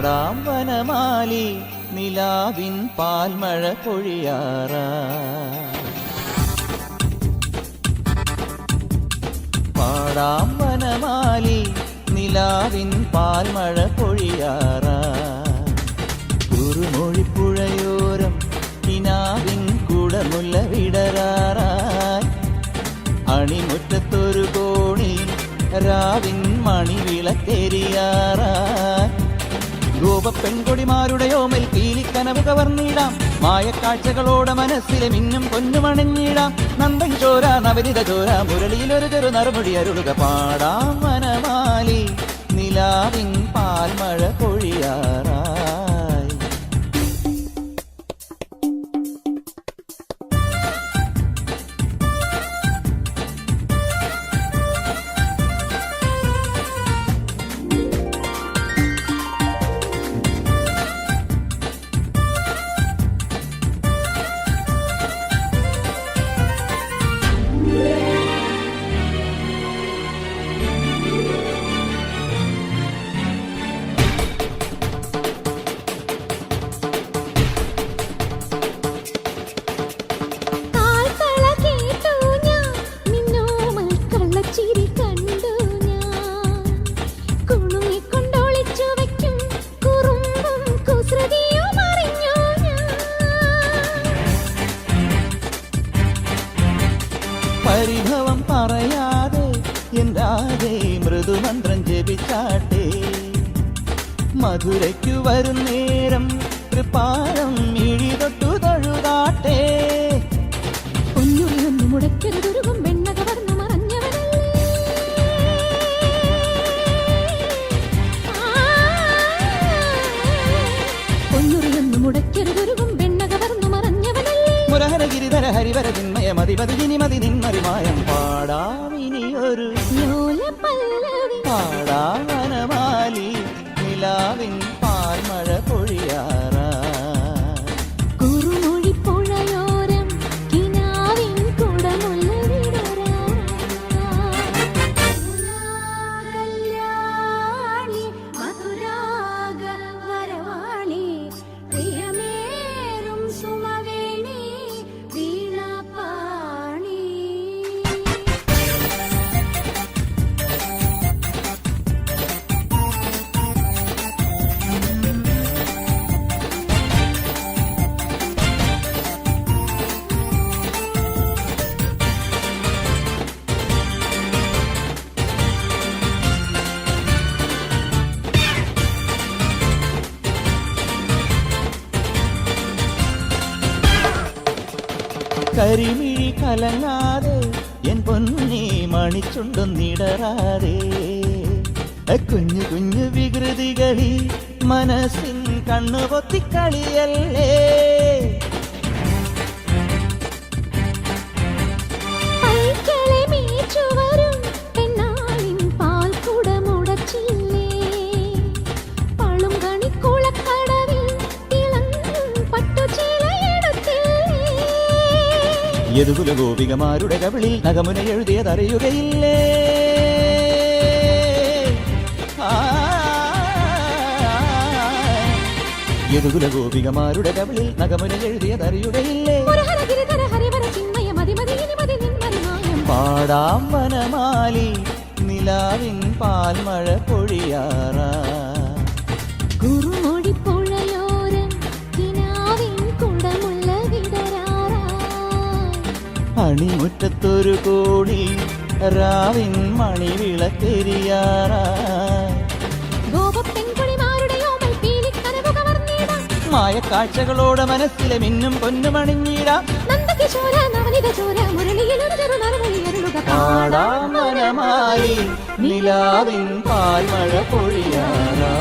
പാടാം വനമാലി നിലാവിൻ പാൽമഴ പൊഴിയാറാ. പാടാം വനമാലി നിലാവിൻ പാൽമഴ പൊഴിയാറാ. കുറുമൊഴിപ്പുഴയോരം കിനാവിൻ കുടമുല്ല വിടരാറായി. അണിമുറ്റത്തൊരു കോണി രാവിൻ മണിവിളക്കെരിയാറായി. ഗോപപ്പെൺകൊടിമാരുടെ ഓമൽ പീലിക്കനവ് കവർന്നിടാം. മായക്കാഴ്ചകളോടെ മനസ്സിലെ മിന്നും പൊന്നുമണഞ്ഞിടാം. നന്ദൻ ചോര നവനിത ചോര മുരളിയിലൊരു ചെറു നറുമുടി അരുളുക. പാടാം വനമാലി നിലാവിൻ പാൽമഴ പൊഴിയാറായി. പരിഭവം പറയാതെ എന്താതെ മൃദുമന്ത്രം ജപിച്ചാട്ടെ. മധുരയ്ക്കു വരും നേരം കൃപാളം മിഴി തൊട്ടു തൊഴുതാട്ടെ. പൊന്നുറിയൊന്നു മുടക്കരുതൊരുകും വെണ്ണ കവർന്നു മറഞ്ഞവനല്ലേ. പൊന്നുറിയൊന്നു മുടക്കരുതൊരുകും വെണ്ണ കവർന്നു മറഞ്ഞവനല്ലേ. മുരഹര ഗിരിധര ഹരിവര ചിന്മയ മതിപതി ജിനിമതി നിന്മറിമായം. പാടാമിനിയൊരു പാടാം വനമാലി നിലാവിൻ പാൽമഴ പൊഴിയാറാ. കുറുമൊഴിപ്പുഴയോരം കിനാവിൻ കുടമുല്ല വിടരാ. കല്യാണി മധുരാഗ വരവാളി പ്രിയമേറും സുമവേണി വീണാപാണി. കരിമിഴി കലങ്ങാതെ എൻ പൊന്നി മണിച്ചുണ്ടൊന്നിടറാതെ. കുഞ്ഞു കുഞ്ഞു വികൃതികളിൽ മനസ്സിൻ കണ്ണുപൊത്തിക്കളിയല്ലേ. യദുകുല ഗോപികമാരുടെ കവിളിൽ നഖമുന എഴുതിയതറിയുകയില്ലേ. യദുകുല ഗോപികമാരുടെ കവിളിൽ നഖമുന എഴുതിയതറിയുകയില്ലേ. പാടാം വനമാലി നിലാവിൻ പാൽമഴ പൊഴിയാറാ. അണിമുറ്റത്തൊരു കോടി രാവിൻ മണിവിളക്കെരിയാറാ. മായക്കാഴ്ചകളോടെ മനസ്സിലെ മിന്നും പൊന്നുമണിഞ്ഞിടാം. പാടാം വനമാലി നിലാവിൻ പാൽമഴ പൊഴിയാറാ.